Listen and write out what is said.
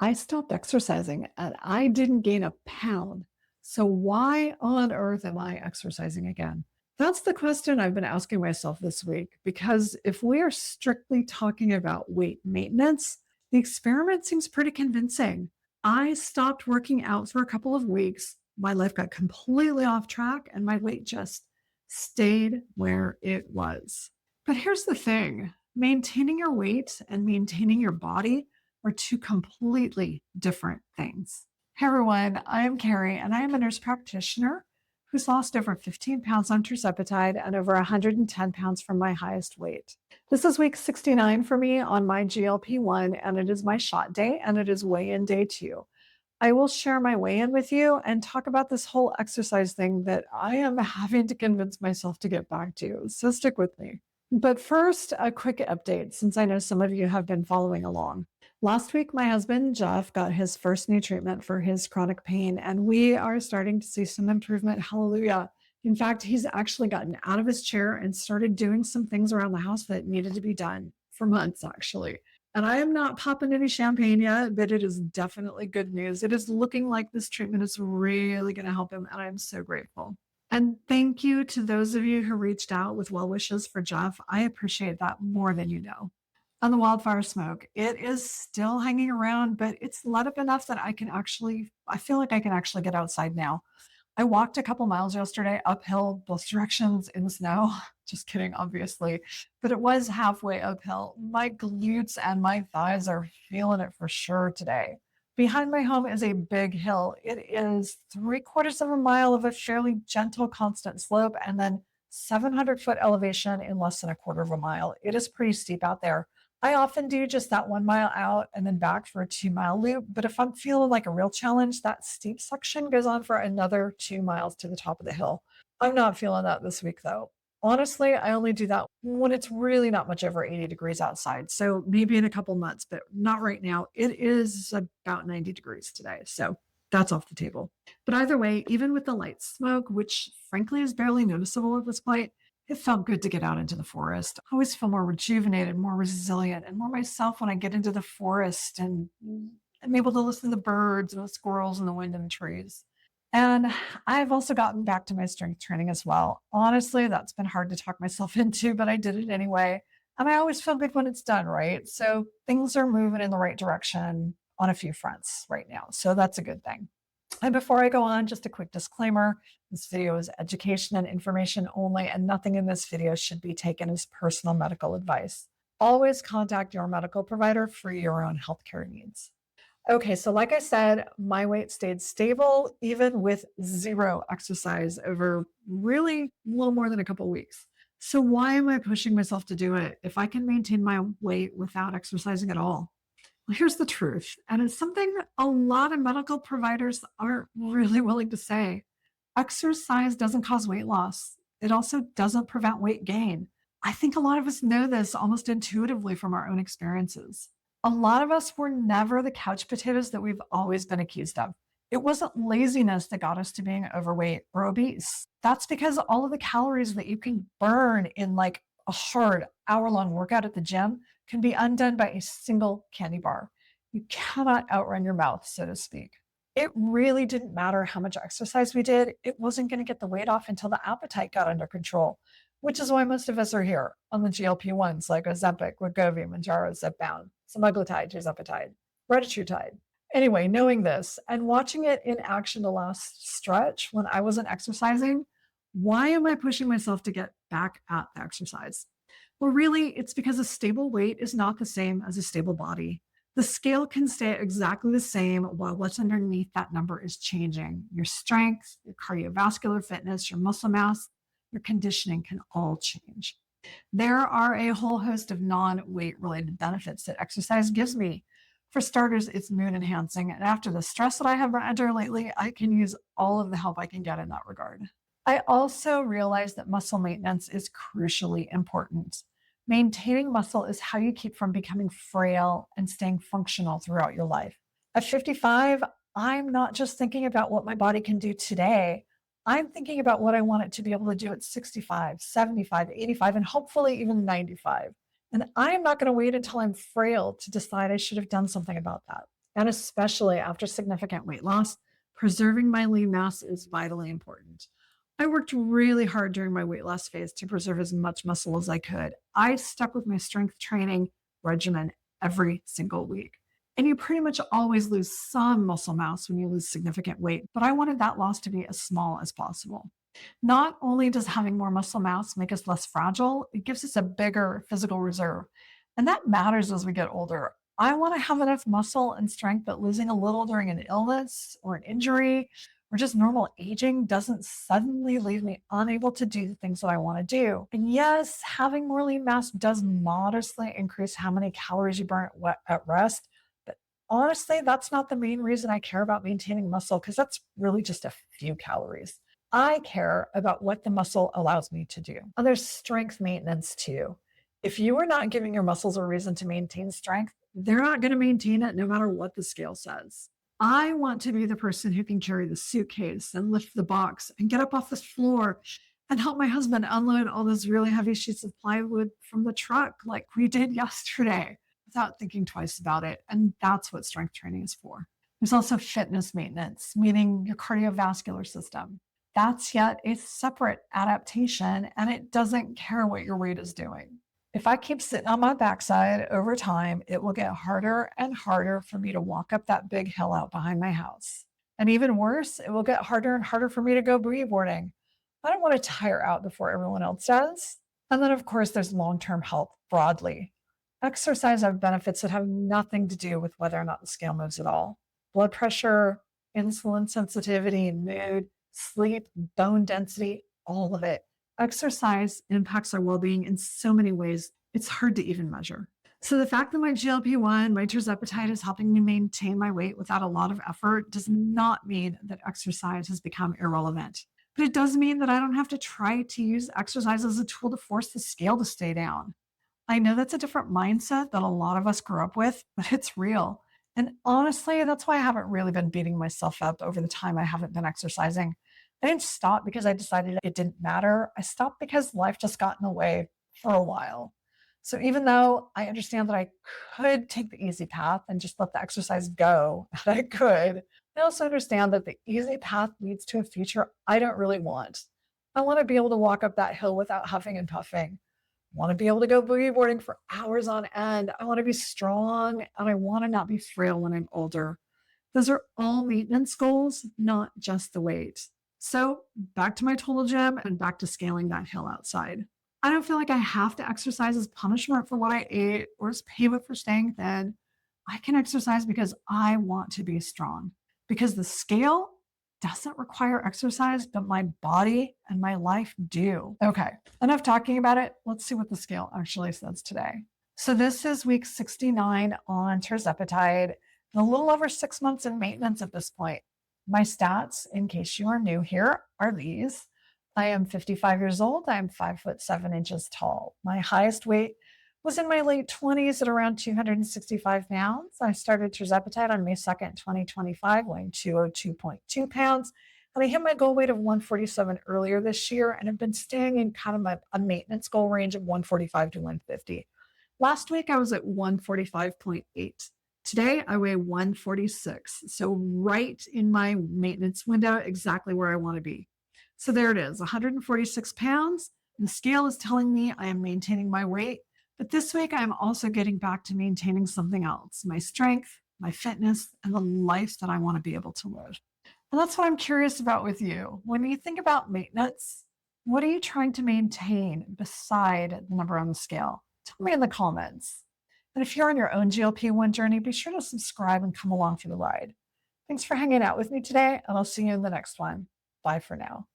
I stopped exercising and I didn't gain a pound. So why on earth am I exercising again? That's the question I've been asking myself this week because if we are strictly talking about weight maintenance, the experiment seems pretty convincing. I stopped working out for a couple of weeks. My life got completely off track and my weight just stayed where it was. But here's the thing, maintaining your weight and maintaining your body are two completely different things. Hey everyone, I am Carrie and I am a nurse practitioner who's lost over 15 pounds on Tirzepatide and over 110 pounds from my highest weight. This is week 69 for me on my GLP-1 and it is my shot day and it is weigh-in day 2. I will share my weigh-in with you and talk about this whole exercise thing that I am having to convince myself to get back to. So stick with me. But first, a quick update since I know some of you have been following along. Last week, my husband, Jeff, got his first new treatment for his chronic pain, and we are starting to see some improvement. Hallelujah. In fact, he's actually gotten out of his chair and started doing some things around the house that needed to be done for months, actually. And I am not popping any champagne yet, but it is definitely good news. It is looking like this treatment is really going to help him, and I'm so grateful. And thank you to those of you who reached out with well wishes for Jeff. I appreciate that more than you know. On the wildfire smoke, it is still hanging around, but it's let up enough that I feel like I can actually get outside now. I walked a couple miles yesterday uphill, both directions in the snow. Just kidding, obviously, but it was halfway uphill. My glutes and my thighs are feeling it for sure today. Behind my home is a big hill. It is 3/4 of a mile of a fairly gentle, constant slope, and then 700-foot elevation in less than a quarter of a mile. It is pretty steep out there. I often do just that 1 mile out and then back for a 2 mile loop. But if I'm feeling like a real challenge, that steep section goes on for another 2 miles to the top of the hill. I'm not feeling that this week though. Honestly, I only do that when it's really not much over 80 degrees outside. So maybe in a couple months, but not right now. It is about 90 degrees today. So that's off the table. But either way, even with the light smoke, which frankly is barely noticeable at this point, it felt good to get out into the forest. I always feel more rejuvenated, more resilient, and more myself when I get into the forest and I'm able to listen to the birds and the squirrels and the wind in the trees. And I've also gotten back to my strength training as well. Honestly, that's been hard to talk myself into, but I did it anyway. And I always feel good when it's done, right? So things are moving in the right direction on a few fronts right now. So that's a good thing. And before I go on, just a quick disclaimer. This video is education and information only, and nothing in this video should be taken as personal medical advice. Always contact your medical provider for your own healthcare needs. Okay, so like I said, my weight stayed stable even with zero exercise over really a little more than a couple of weeks. So why am I pushing myself to do it if I can maintain my weight without exercising at all? Well, here's the truth, and it's something a lot of medical providers aren't really willing to say. Exercise doesn't cause weight loss. It also doesn't prevent weight gain. I think a lot of us know this almost intuitively from our own experiences. A lot of us were never the couch potatoes that we've always been accused of. It wasn't laziness that got us to being overweight or obese. That's because all of the calories that you can burn in like a hard hour-long workout at the gym can be undone by a single candy bar. You cannot outrun your mouth, so to speak. It really didn't matter how much exercise we did. It wasn't going to get the weight off until the appetite got under control, which is why most of us are here on the GLP-1s like Ozempic, Wegovy, Mounjaro, Zepbound, Semaglutide, Tirzepatide, Redefining. Anyway, knowing this and watching it in action the last stretch when I wasn't exercising, why am I pushing myself to get back at the exercise? Well, really, it's because a stable weight is not the same as a stable body. The scale can stay exactly the same while what's underneath that number is changing. Your strength, your cardiovascular fitness, your muscle mass, your conditioning can all change. There are a whole host of non-weight related benefits that exercise gives me. For starters, it's mood enhancing, and after the stress that I have run under lately, I can use all of the help I can get in that regard. I also realize that muscle maintenance is crucially important. Maintaining muscle is how you keep from becoming frail and staying functional throughout your life. At 55, I'm not just thinking about what my body can do today. I'm thinking about what I want it to be able to do at 65, 75, 85, and hopefully even 95. And I'm not going to wait until I'm frail to decide I should have done something about that. And especially after significant weight loss, preserving my lean mass is vitally important. I worked really hard during my weight loss phase to preserve as much muscle as I could. I stuck with my strength training regimen every single week. And you pretty much always lose some muscle mass when you lose significant weight, but I wanted that loss to be as small as possible. Not only does having more muscle mass make us less fragile, it gives us a bigger physical reserve. And that matters as we get older. I want to have enough muscle and strength that losing a little during an illness or an injury or just normal aging doesn't suddenly leave me unable to do the things that I want to do. And yes, having more lean mass does modestly increase how many calories you burn at rest. But honestly, that's not the main reason I care about maintaining muscle because that's really just a few calories. I care about what the muscle allows me to do. And there's strength maintenance too. If you are not giving your muscles a reason to maintain strength, they're not going to maintain it no matter what the scale says. I want to be the person who can carry the suitcase and lift the box and get up off the floor and help my husband unload all those really heavy sheets of plywood from the truck like we did yesterday without thinking twice about it. And that's what strength training is for. There's also fitness maintenance, meaning your cardiovascular system. That's yet a separate adaptation, and it doesn't care what your weight is doing. If I keep sitting on my backside over time, it will get harder and harder for me to walk up that big hill out behind my house. And even worse, it will get harder and harder for me to go boogie boarding. I don't want to tire out before everyone else does. And then, of course, there's long-term health broadly. Exercise has benefits that have nothing to do with whether or not the scale moves at all. Blood pressure, insulin sensitivity, mood, sleep, bone density, all of it. Exercise impacts our well-being in so many ways, it's hard to even measure. So the fact that my GLP-1, my Tirzepatide is helping me maintain my weight without a lot of effort does not mean that exercise has become irrelevant. But it does mean that I don't have to try to use exercise as a tool to force the scale to stay down. I know that's a different mindset that a lot of us grew up with, but it's real. And honestly, that's why I haven't really been beating myself up over the time I haven't been exercising. I didn't stop because I decided it didn't matter. I stopped because life just got in the way for a while. So even though I understand that I could take the easy path and just let the exercise go, and I could, I also understand that the easy path leads to a future I don't really want. I want to be able to walk up that hill without huffing and puffing. I want to be able to go boogie boarding for hours on end. I want to be strong and I want to not be frail when I'm older. Those are all maintenance goals, not just the weight. So back to my total gym and back to scaling that hill outside. I don't feel like I have to exercise as punishment for what I ate or as payment for staying thin. I can exercise because I want to be strong. Because the scale doesn't require exercise, but my body and my life do. Okay, enough talking about it. Let's see what the scale actually says today. So this is week 69 on Tirzepatide, and a little over 6 months in maintenance at this point. My stats, in case you are new here, are these. I am 55 years old. I am 5'7" tall. My highest weight was in my late 20s at around 265 pounds. I started Tirzepatide on May 2nd, 2025, weighing 202.2 pounds. And I hit my goal weight of 147 earlier this year and have been staying in kind of a maintenance goal range of 145 to 150. Last week, I was at 145.8. Today, I weigh 146. So right in my maintenance window, exactly where I want to be. So there it is, 146 pounds. The scale is telling me I am maintaining my weight. But this week, I'm also getting back to maintaining something else, my strength, my fitness, and the life that I want to be able to live. And that's what I'm curious about with you. When you think about maintenance, what are you trying to maintain beside the number on the scale? Tell me in the comments. And if you're on your own GLP-1 journey, be sure to subscribe and come along for the ride. Thanks for hanging out with me today, and I'll see you in the next one. Bye for now.